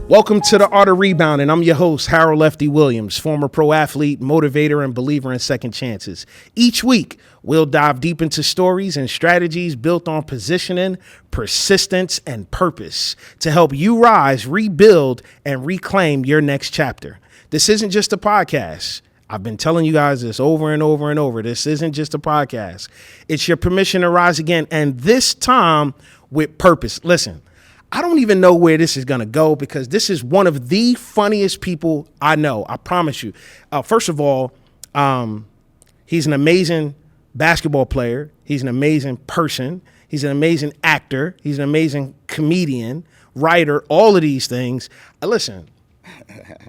Welcome to the Art of Rebounding. I'm your host, Harold Lefty Williams, former pro athlete, motivator, and believer in second chances. Each week, we'll dive deep into stories and strategies built on positioning, persistence, and purpose to help you rise, rebuild, and reclaim your next chapter. This isn't just a podcast. I've been telling you guys this over and over and over. This isn't just a podcast. It's your permission to rise again, and this time with purpose. Listen, I don't even know where this is going to go because this is one of the funniest people I know. I promise you. First of all, he's an amazing basketball player. He's an amazing person. He's an amazing actor. He's an amazing comedian, writer, all of these things. Listen,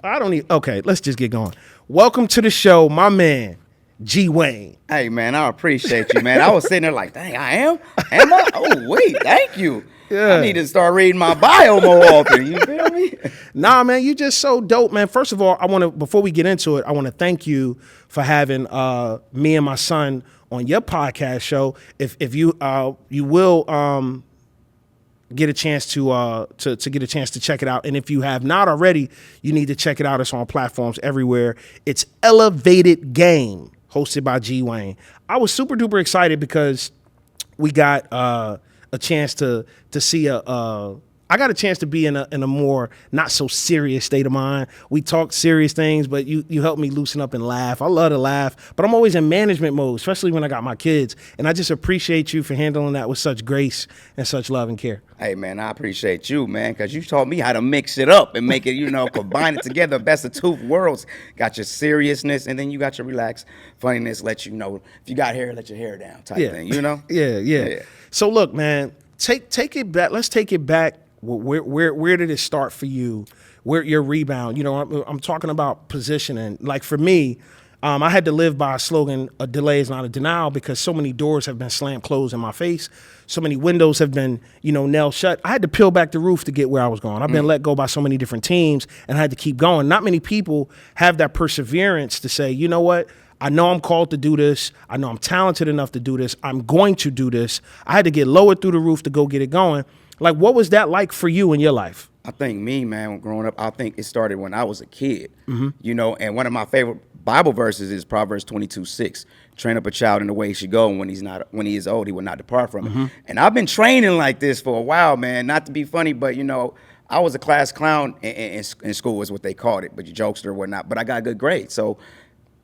okay, let's just get going. Welcome to the show, my man, G-Wayne. Hey, man, I appreciate you, man. I was sitting there like, dang, I am? Am I? Oh, wait, thank you. Yeah. I need to start reading my bio more often. You feel me? Nah, man, you just so dope, man. First of all, before we get into it, I want to thank you for having me and my son on your podcast show. If you will get a chance to check it out, and if you have not already, you need to check it out. It's on platforms everywhere. It's Elevated Game, hosted by G-Wayne. I was super duper excited because we got a chance to see I got a chance to be in a more not so serious state of mind. We talk serious things, but you help me loosen up and laugh. I love to laugh, but I'm always in management mode, especially when I got my kids. And I just appreciate you for handling that with such grace and such love and care. Hey, man, I appreciate you, man, because you taught me how to mix it up and make it, combine it together. Best of two worlds. Got your seriousness, and then you got your relaxed funniness. Let you know if you got hair, let your hair down type thing, Yeah. So look, man, take it back. Let's take it back. Where did it start for you? Where your rebound? I'm talking about positioning. Like for me, I had to live by a slogan: "A delay is not a denial," because so many doors have been slammed closed in my face. So many windows have been, nailed shut. I had to peel back the roof to get where I was going. I've been let go by so many different teams, and I had to keep going. Not many people have that perseverance to say, you know what? I know I'm called to do this. I know I'm talented enough to do this. I'm going to do this. I had to get lowered through the roof to go get it going. Like, what was that like for you in your life? I think me, man, growing up, I think it started when I was a kid, and one of my favorite Bible verses is Proverbs 22:6. Train up a child in the way he should go, and when he is old, he will not depart from it. And I've been training like this for a while, man, not to be funny, but, I was a class clown in school is what they called it, but you jokester or whatnot, but I got a good grade. So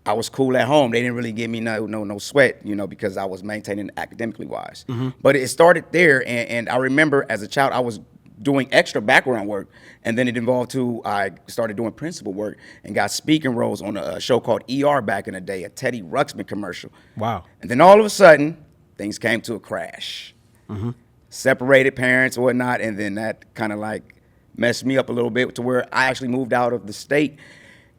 I was cool at home. They didn't really give me no sweat, because I was maintaining academically wise. But it started there, and I remember as a child I was doing extra background work, and then it involved I started doing principal work and got speaking roles on a show called ER back in the day, a Teddy Ruxpin commercial. Wow. And then all of a sudden, things came to a crash. Separated parents and whatnot, and then that kind of like messed me up a little bit to where I actually moved out of the state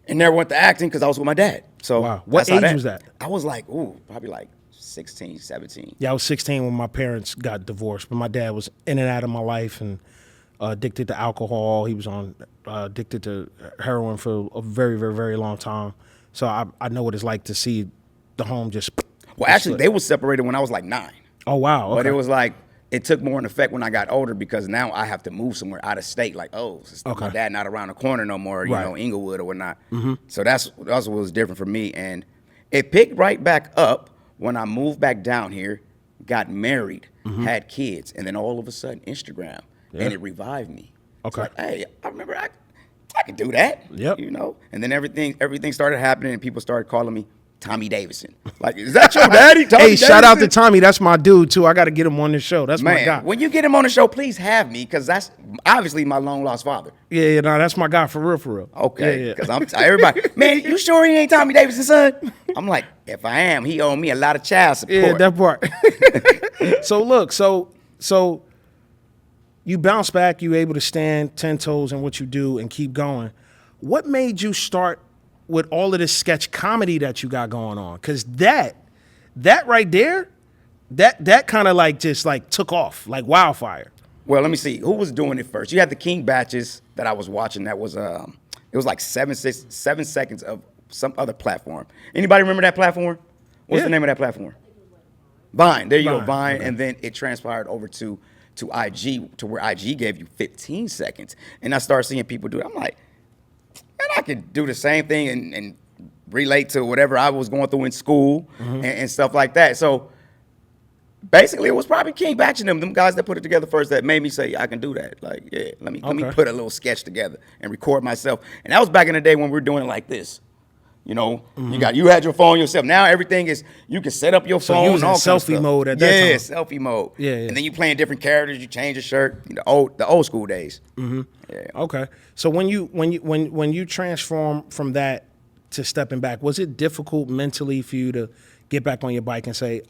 and never went to acting because I was with my dad. So wow. What age was that? I was like, probably like 16, 17. Yeah, I was 16 when my parents got divorced, but my dad was in and out of my life and addicted to alcohol. He was addicted to heroin for a very, very, very long time. So I know what it's like to see the home just. Well, actually, they were separated when I was like 9. Oh, wow. Okay. But it was like, it took more in effect when I got older because now I have to move somewhere out of state. Like, my dad not around the corner no more, Inglewood or whatnot. So that's what was different for me. And it picked right back up when I moved back down here, got married, had kids, and then all of a sudden Instagram, and it revived me. Okay. It's like, hey, I remember I could do that. Yep. And then everything started happening, and people started calling me Tommy Davidson. Like, is that your daddy, Tommy Davidson? Shout out to Tommy. That's my dude, too. I got to get him on the show. That's my guy. When you get him on the show, please have me, because that's obviously my long-lost father. Yeah, no, that's my guy for real. Okay, because I'm everybody, man, you sure he ain't Tommy Davidson's son? I'm like, if I am, he owe me a lot of child support. Yeah, that part. So look, so you bounce back, you able to stand 10 toes in what you do and keep going. What made you start with all of this sketch comedy that you got going on? Because that right there, that kind of like just like took off like wildfire. Well, let me see. Who was doing it first? You had the King Batches that I was watching. That was it was like 7 seconds of some other platform. Anybody remember that platform? What's the name of that platform? Vine. There you go, Vine. Okay. And then it transpired over to to IG, to where IG gave you 15 seconds. And I started seeing people do it. I'm like, man, I could do the same thing and relate to whatever I was going through in school and stuff like that. So basically, it was probably King Batch and them guys that put it together first that made me say, I can do that. Like, yeah, let me put a little sketch together and record myself. And that was back in the day when we were doing it like this. You know, you had your phone yourself. Now everything is, you can set up your phone. You was in selfie mode at that time. Yeah, selfie mode. Yeah. And then you playing different characters. You change your shirt. The old school days. Yeah. Okay. So when you transform from that to stepping back, was it difficult mentally for you to get back on your bike and say,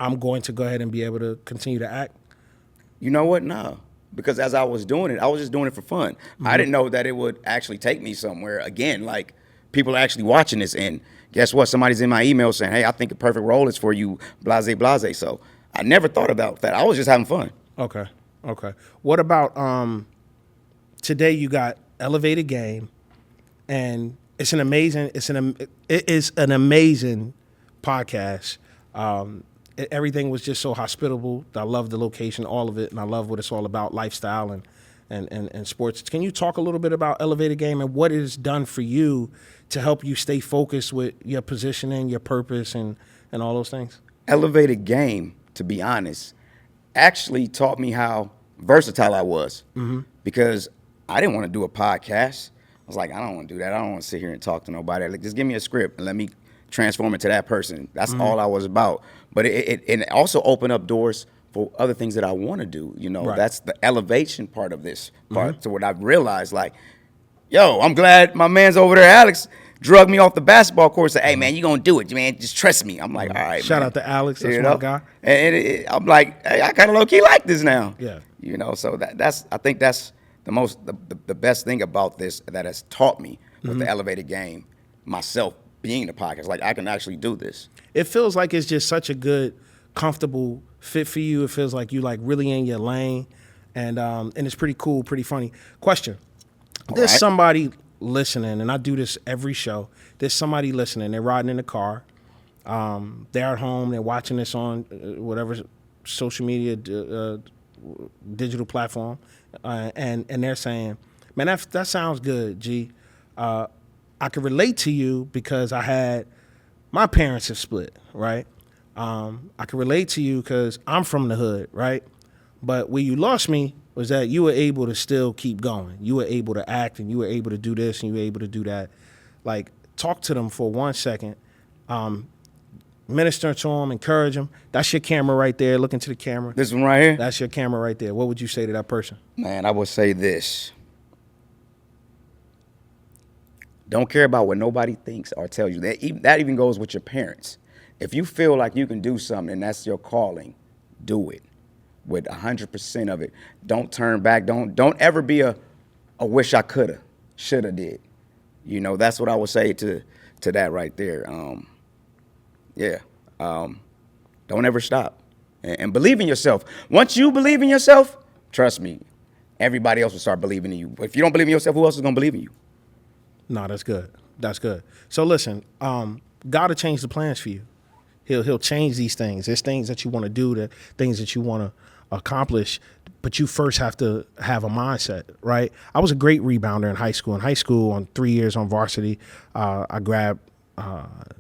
I'm going to go ahead and be able to continue to act? You know what? No. Because as I was doing it, I was just doing it for fun. I didn't know that it would actually take me somewhere. Again, like, people are actually watching this, and guess what? Somebody's in my email saying, hey, I think a perfect role is for you, blase, blase. So I never thought about that. I was just having fun. Okay. What about today? You got Elevated Game, and it is an amazing podcast. Everything was just so hospitable. I love the location, all of it, and I love what it's all about, lifestyle and sports. Can you talk a little bit about Elevated Game and what it has done for you to help you stay focused with your positioning, your purpose, and all those things? Elevated Game, to be honest, actually taught me how versatile I was, because I didn't want to do a podcast. I was like, I don't want to do that. I don't want to sit here and talk to nobody. Like, just give me a script and let me transform it to that person. That's all I was about. But it also opened up doors for other things that I want to do. You know, Right. That's the elevation part of this part. So what I've realized, like, yo, I'm glad my man's over there, Alex, drugged me off the basketball court and said, hey, man, you going to do it, man. Just trust me. I'm like, all right, Shout man. out to Alex. That's You my know? guy. And I'm like, hey, I kind of low-key like this now. Yeah. You know, so I think that's the best thing about this that has taught me with the Elevated Game, myself being the podcast. Like, I can actually do this. It feels like it's just such a good, comfortable fit for you. It feels like you like really in your lane, and it's pretty cool, pretty funny. Question: There's right. somebody listening, and I do this every show. There's somebody listening. They're riding in the car. They're at home. They're watching this on whatever social media, digital platform, and they're saying, "Man, that sounds good, G. I can relate to you because my parents have split, right? I can relate to you because I'm from the hood, right? But where you lost me was that you were able to still keep going. You were able to act, and you were able to do this, and you were able to do that. Like, talk to them for 1 second. Minister to them, encourage them. That's your camera right there. Look into the camera. This one right here? That's your camera right there. What would you say to that person? Man, I would say this. Don't care about what nobody thinks or tells you. That even goes with your parents. If you feel like you can do something and that's your calling, do it with 100% of it. Don't turn back. Don't ever be a wish I coulda, shoulda did. You know, that's what I would say to that right there. Don't ever stop. And believe in yourself. Once you believe in yourself, trust me, everybody else will start believing in you. If you don't believe in yourself, who else is going to believe in you? No, that's good. That's good. So listen, God will change the plans for you. He'll change these things. There's things that you want to do, the things that you want to accomplish, but you first have to have a mindset, right? I was a great rebounder in high school. In high school, on 3 years on varsity, I grabbed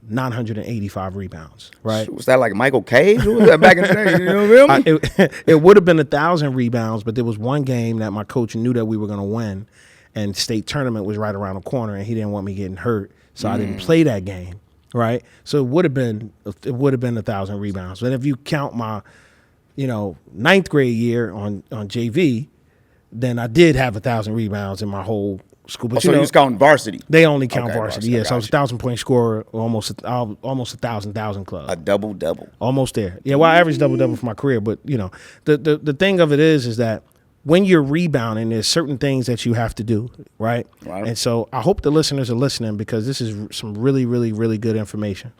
985 rebounds, right? Was that like Michael Cage? Who was that back in the day? You know what I mean? It would have been 1,000 rebounds, but there was one game that my coach knew that we were going to win, and state tournament was right around the corner, and he didn't want me getting hurt, so I didn't play that game, right? So it would have been 1,000 rebounds. But if you count my, ninth grade year on JV, then I did have 1,000 rebounds in my whole school. But so you was counting varsity? They only count Okay, varsity. Yes, I was a 1,000-point scorer, almost 1,000 club. A double-double. Almost there. Yeah, well, I averaged double-double for my career, but the thing of it is that when you're rebounding, there's certain things that you have to do, right? Right. And so I hope the listeners are listening, because this is some really, really, really good information.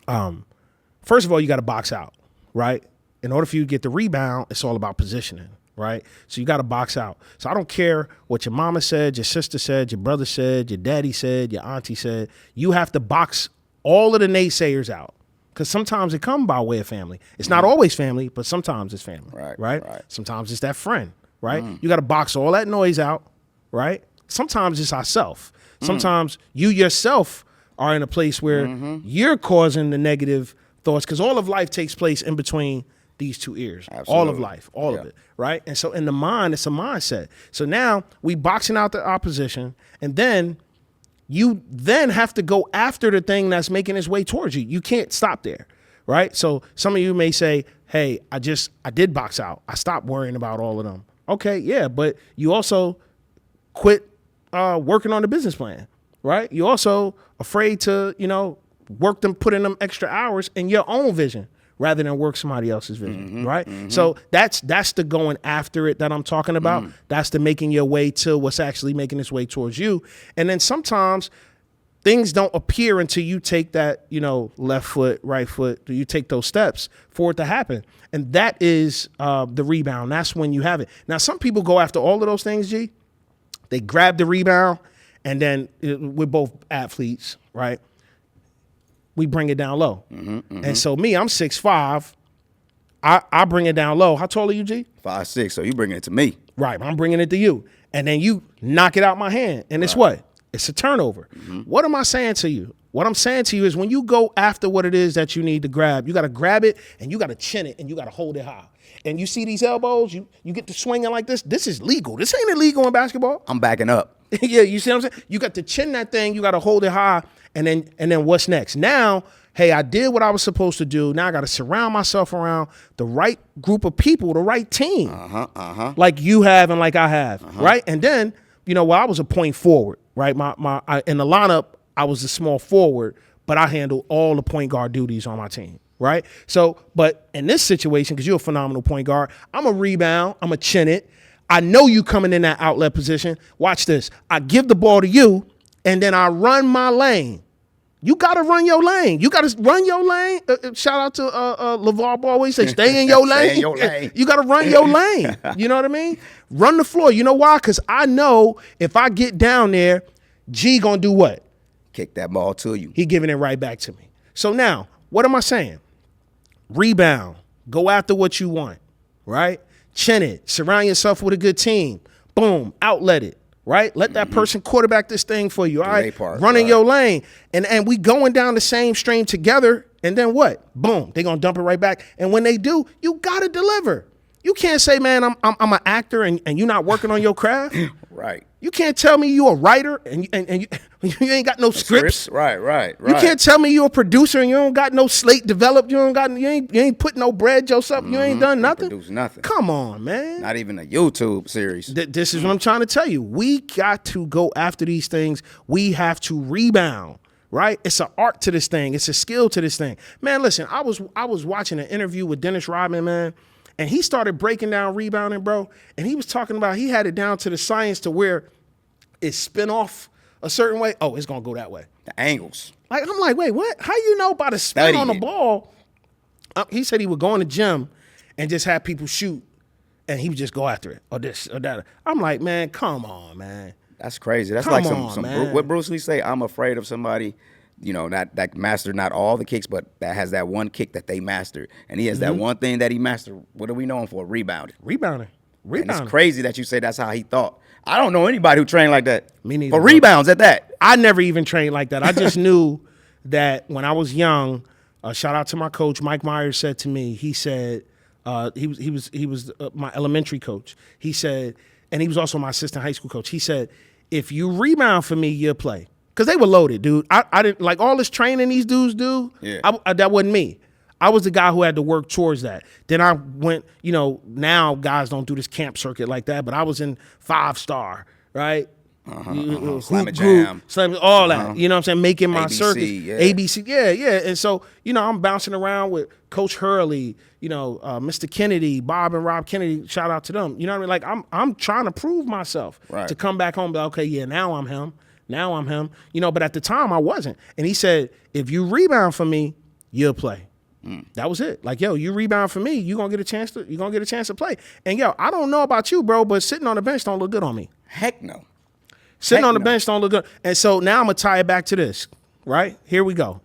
First of all, you got to box out, right? In order for you to get the rebound, it's all about positioning, right? So you got to box out. So I don't care what your mama said, your sister said, your brother said, your daddy said, your auntie said. You have to box all of the naysayers out, Because sometimes it comes by way of family. It's not always family, but sometimes it's family. Right. Sometimes it's that friend, right? You got to box all that noise out, right? Sometimes it's ourself. Sometimes you yourself are in a place where you're causing the negative thoughts, because all of life takes place in between these two ears. Absolutely. All of life, all of it, right? And so in the mind, it's a mindset. So now we boxing out the opposition, and then you then have to go after the thing that's making its way towards you. You can't stop there, right? So some of you may say, hey, I did box out. I stopped worrying about all of them. Okay, yeah, but you also quit working on the business plan, right? You also afraid to, put in them extra hours in your own vision rather than work somebody else's vision, right? So that's the going after it that I'm talking about. That's the making your way to what's actually making its way towards you. And then sometimes things don't appear until you take that, left foot, right foot, you take those steps for it to happen. And that is the rebound. That's when you have it. Now, some people go after all of those things, G. They grab the rebound, and then we're both athletes, right? We bring it down low. And so me, I'm 6'5". I bring it down low. How tall are you, G? 5'6", so you bringing it to me. Right, I'm bringing it to you. And then you knock it out my hand. And it's what? It's a turnover. What am I saying to you? What I'm saying to you is when you go after what it is that you need to grab, you got to grab it and you got to chin it and you got to hold it high. And you see these elbows, you get to swinging like this. This is legal. This ain't illegal in basketball. I'm backing up. Yeah, you see what I'm saying? You got to chin that thing. You got to hold it high. And then what's next? Now, hey, I did what I was supposed to do. Now I got to surround myself around the right group of people, the right team. Like you have and like I have, right? And then, I was a point forward, right? In the lineup, I was a small forward, but I handled all the point guard duties on my team, right? So, but in this situation, because you're a phenomenal point guard, I'm a rebound, I'm a chin it. I know you coming in that outlet position. Watch this. I give the ball to you, and then I run my lane. You got to run your lane. You got to run your lane. Shout out to LeVar Ball where he says, stay in your lane. Stay in your lane. You got to run your lane. You know what I mean? Run the floor. You know why? Because I know if I get down there, G going to do what? Kick that ball to you. He giving it right back to me. So now, what am I saying? Rebound. Go after what you want, right? Chin it. Surround yourself with a good team. Boom. Outlet it. Right? Let that person quarterback this thing for you. All right. Running your lane. And we going down the same stream together. And then what? Boom. They're going to dump it right back. And when they do, you got to deliver. You can't say, man, I'm an actor and you're not working on your craft. Right. You can't tell me you're a writer and you ain't got no scripts. Right. You can't tell me you're a producer and you don't got no slate developed. You ain't put no bread yourself. You ain't done nothing. Produce nothing. Come on, man. Not even a YouTube series. This is what I'm trying to tell you. We got to go after these things. We have to rebound. Right? It's an art to this thing. It's a skill to this thing. Man, listen, I was watching an interview with Dennis Rodman, man. And he started breaking down rebounding, bro. And he was talking about he had it down to the science to where it spin off a certain way. Oh, it's going to go that way. The angles. Like, I'm like, wait, what? How you know by the spin on the ball? He said he would go in the gym and just have people shoot and he would just go after it or this or that. I'm like, man, come on, man. That's crazy. That's Come like on, some man. what Bruce Lee say, I'm afraid of somebody, that mastered not all the kicks, but that has that one kick that they mastered. And he has that one thing that he mastered. What are we known for? Rebounding. Rebounding. And it's crazy that you say that's how he thought. I don't know anybody who trained like that. Me neither. For rebounds at that. I never even trained like that. I just knew that when I was young, shout out to my coach, Mike Myers said to me, he said, he was my elementary coach. He said, and he was also my assistant high school coach. He said, if you rebound for me, you'll play. Because they were loaded, dude. I didn't like all this training these dudes do. Yeah. That wasn't me. I was the guy who had to work towards that. Then I went, now guys don't do this camp circuit like that, but I was in 5-star, right? Slam and jam. All that. You know what I'm saying? Making my ABC, circuit. yeah. ABC, yeah. And so, I'm bouncing around with Coach Hurley, Mr. Kennedy, Bob and Rob Kennedy, shout out to them. You know what I mean? Like, I'm trying to prove myself to come back home and be like, okay, yeah, now I'm him. But at the time I wasn't. And he said, if you rebound for me, you'll play. That was it. Like, yo, you rebound for me, you're gonna get a chance to play. And yo, I don't know about you, bro, but sitting on the bench don't look good on me. Heck no. Sitting on the bench don't look good. And so now I'm gonna tie it back to this, right? Here we go.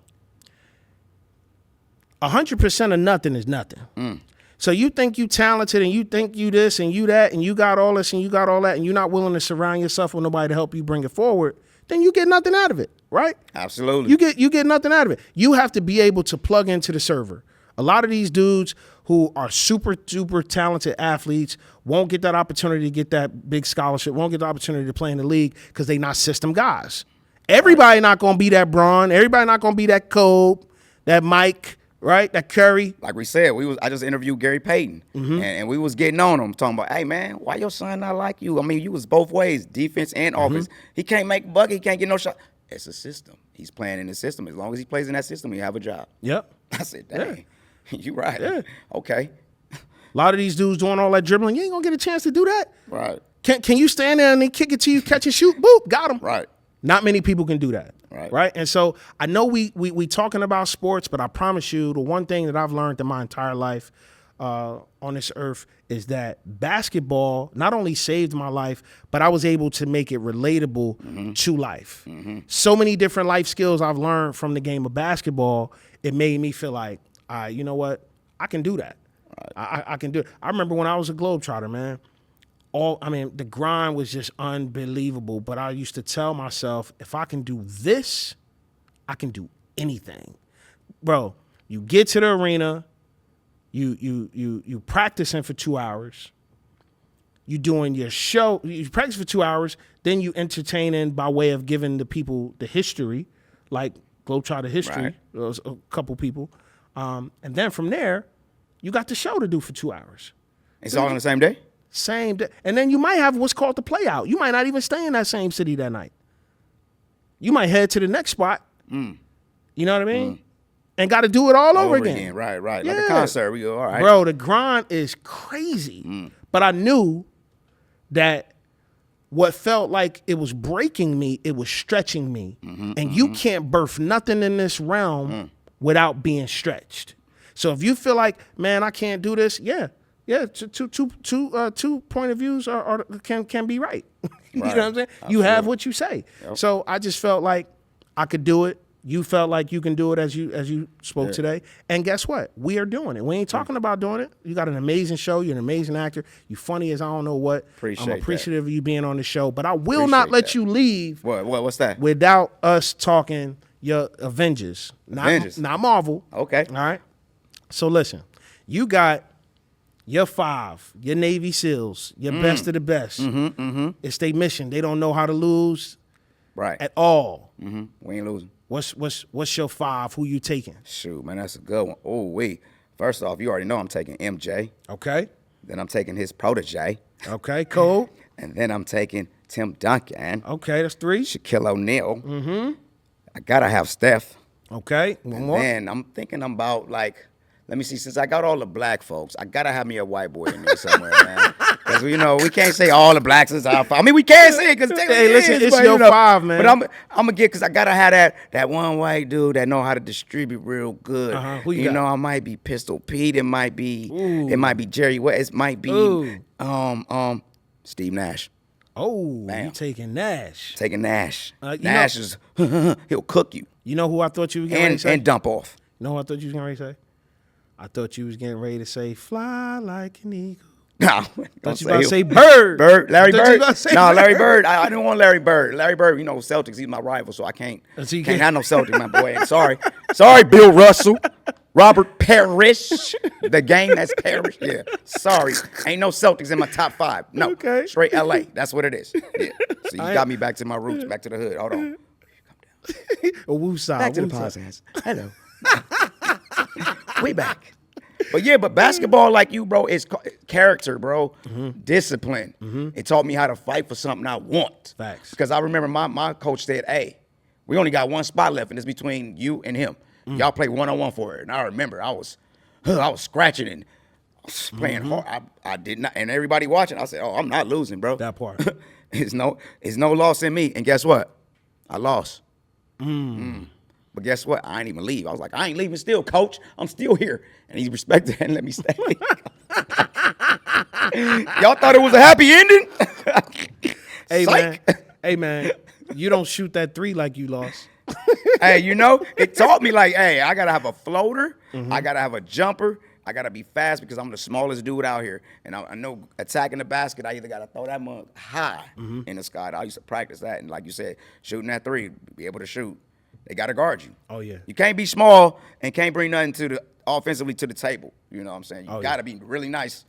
100% of nothing is nothing. So you think you talented and you think you this and you that and you got all this and you got all that and you're not willing to surround yourself with nobody to help you bring it forward, then you get nothing out of it, right? Absolutely. You get nothing out of it. You have to be able to plug into the server. A lot of these dudes who are super talented athletes won't get that opportunity to get that big scholarship, won't get the opportunity to play in the league because they not system guys. Everybody not going to be that Braun. Everybody not going to be that Kobe, that Mike, right? That Curry. Like we said, I just interviewed Gary Payton, and we was getting on him, talking about, hey, man, why your son not like you? I mean, you was both ways, defense and offense. He can't make a bucket. He can't get no shot. It's a system. He's playing in the system. As long as he plays in that system, he have a job. Yep. I said, dang, you right. Yeah. Okay. A lot of these dudes doing all that dribbling, you ain't going to get a chance to do that. Right. Can you stand there and then kick it to you, catch and shoot? Boop, got him. Right. Not many people can do that. Right. And so I know we talking about sports, but I promise you the one thing that I've learned in my entire life on this earth is that basketball not only saved my life, but I was able to make it relatable to life. So many different life skills I've learned from the game of basketball. It made me feel like, you know what? I can do that. Right. I can do it. I remember when I was a Globetrotter, man. The grind was just unbelievable. But I used to tell myself, if I can do this, I can do anything. Bro, you get to the arena, you practicing for 2 hours, you doing your show, you practice for 2 hours, then you entertaining by way of giving the people the history, like Globetrotter history, right. A couple people. And then from there, you got the show to do for 2 hours. It's all on the same day? Same day. And then you might have what's called the play out. You might not even stay in that same city that night. You might head to the next spot. You know what I mean? And got to do it all over again. Right. Yeah. Like a concert. We go, all right. Bro, the grind is crazy. But I knew that what felt like it was breaking me, it was stretching me. And you can't birth nothing in this realm without being stretched. So if you feel like, man, I can't do this, yeah, two point of views can be right. You know what I'm saying? Absolutely. You have what you say. Yep. So I just felt like I could do it. You felt like you can do it as you spoke today. And guess what? We are doing it. We ain't talking about doing it. You got an amazing show. You're an amazing actor. You funny as I don't know what. I'm appreciative of you being on the show. But I will not let you leave. What's that? Without us talking your Avengers. Not Marvel. Okay. All right. So listen, you got your 5, your Navy SEALs, your best of the best. It's their mission. They don't know how to lose at all. We ain't losing. What's your 5? Who you taking? Shoot, man, that's a good one. Oh, wait. First off, you already know I'm taking MJ. Okay. Then I'm taking his protege. Okay, cool. And then I'm taking Tim Duncan. Okay, that's 3. Shaquille O'Neal. I got to have Steph. Okay, one more. Then I'm thinking about, like, let me see, since I got all the black folks, I got to have me a white boy in there somewhere, man. Because, we can't say all the blacks is our 5. I mean, we can't say it because hey, listen, it's your 5, man. But I'm going to get, because I got to have that one white dude that know how to distribute real good. Who you got? I might be Pistol Pete. It might be Jerry West. It might be Steve Nash. Oh, bam. You taking Nash. Taking Nash. Nash is, he'll cook you. You know who I thought you were getting ready to say? And dump off. You know who I thought you was getting ready to say? I thought you was getting ready to say, fly like an eagle. No. Thought you about to say Bird. Larry Bird. No, Larry Bird. I didn't want Larry Bird. Larry Bird, Celtics, he's my rival, so I can't have no Celtics, my boy. Sorry. Sorry, Bill Russell. Robert Parrish. The game that's Parrish. Yeah. Sorry. Ain't no Celtics in my top 5. No. Okay. Straight LA. That's what it is. Yeah. So you got me back to my roots, back to the hood. Hold on. A woo-side. Back to the podcast. Hello. We back. But basketball, like you, bro, is character, bro. Discipline. It taught me how to fight for something I want. Facts. Because I remember my coach said, hey, we only got one spot left, and it's between you and him. Y'all play one-on-one for it. And I remember I was scratching and I was playing hard. I did not, and everybody watching, I said, oh, I'm not losing, bro. That part. It's no loss in me. And guess what? I lost. But guess what? I ain't even leave. I was like, I ain't leaving still, coach. I'm still here. And he respected it and let me stay. Y'all thought it was a happy ending? Hey, man. You don't shoot that 3 like you lost. Hey, you know, it taught me like, hey, I gotta have a floater, I gotta have a jumper, I gotta be fast because I'm the smallest dude out here, and I know attacking the basket, I either gotta throw that mug high in the sky. I used to practice that, and like you said, shooting that three, be able to shoot. They gotta guard you. Oh yeah. You can't be small and can't bring nothing to the offensively to the table. You know what I'm saying? You gotta be really nice,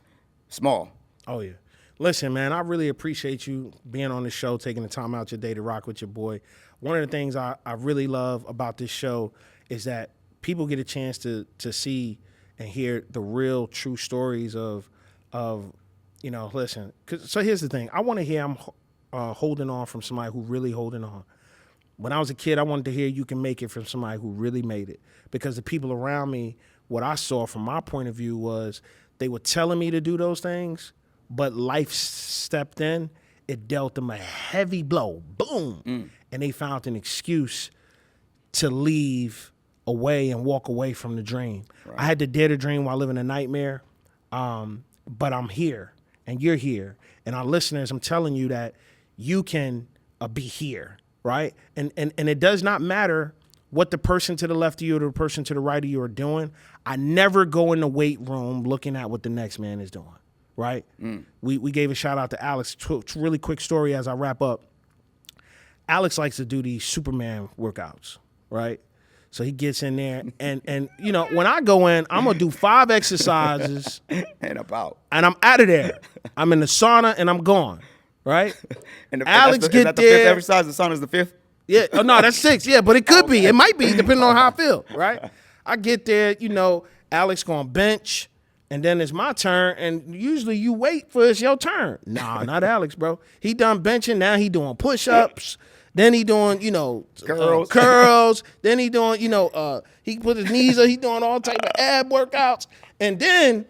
small. Oh yeah. Listen, man, I really appreciate you being on the show, taking the time out your day to rock with your boy. One of the things I really love about this show is that people get a chance to see and hear the real, true stories of you know, listen. So here's the thing. I want to hear I'm holding on from somebody who really holding on. When I was a kid, I wanted to hear you can make it from somebody who really made it. Because the people around me, what I saw from my point of view was they were telling me to do those things, but life stepped in. It dealt them a heavy blow. Boom. And they found an excuse to leave away and walk away from the dream. Right. I had to dare to dream while living a nightmare, but I'm here, and you're here. And our listeners, I'm telling you that you can be here. Right? And it does not matter what the person to the left of you or the person to the right of you are doing. I never go in the weight room looking at what the next man is doing. Right? We gave a shout out to Alex. Really quick story as I wrap up. Alex likes to do these Superman workouts. Right? So he gets in there and you know, when I go in, I'm gonna do 5 exercises and about. And I'm out of there. I'm in the sauna and I'm gone. Right? And Alex is that the there. Fifth exercise? The sun is the 5th? Yeah. Oh, no, that's 6. Yeah, but it could be. It might be, depending on how I feel. Right? I get there, you know, Alex going to bench, and then it's my turn, and usually you wait for it's your turn. Nah, not Alex, bro. He done benching. Now he doing push-ups. Then he doing, you know, curls. Then he doing, you know, he put his knees up. He doing all type of ab workouts. And then,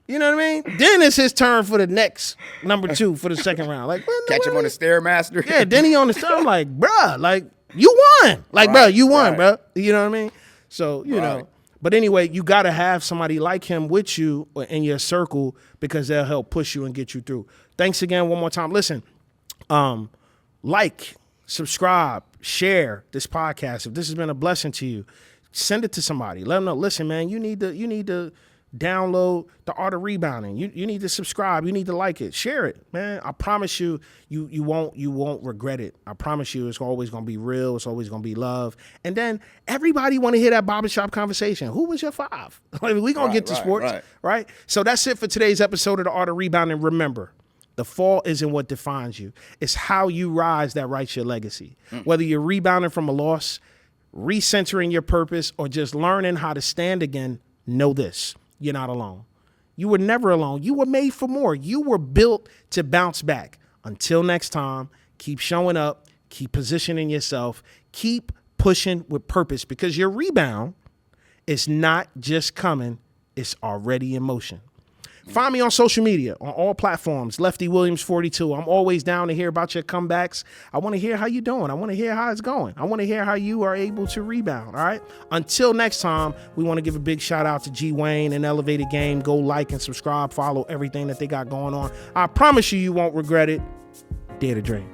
you know what I mean? Then it's his turn for the next number 2 for the second round. Like, catch him on the Stairmaster. Yeah, then he on the side. I'm like, bruh, like, you won. Like, bruh, you won, bruh. You know what I mean? So, you know. But anyway, you got to have somebody like him with you or in your circle because they'll help push you and get you through. Thanks again one more time. Listen, like, subscribe, share this podcast. If this has been a blessing to you, send it to somebody. Let them know, listen, man, you need to download the Art of Rebounding. You need to subscribe. You need to like it. Share it, man. I promise you won't regret it. I promise you it's always going to be real. It's always going to be love. And then everybody want to hear that barbershop conversation. Who was your 5? Like, we going to get to sports, right? So that's it for today's episode of the Art of Rebounding. Remember, the fall isn't what defines you. It's how you rise that writes your legacy. Whether you're rebounding from a loss, recentering your purpose, or just learning how to stand again, know this. You're not alone. You were never alone. You were made for more. You were built to bounce back. Until next time, keep showing up, keep positioning yourself, keep pushing with purpose because your rebound is not just coming, it's already in motion. Find me on social media, on all platforms, Lefty Williams 42. I'm always down to hear about your comebacks. I want to hear how you're doing. I want to hear how it's going. I want to hear how you are able to rebound, all right? Until next time, we want to give a big shout out to G-Wayne and Elevated Game. Go like and subscribe, follow everything that they got going on. I promise you, you won't regret it. Dare to dream.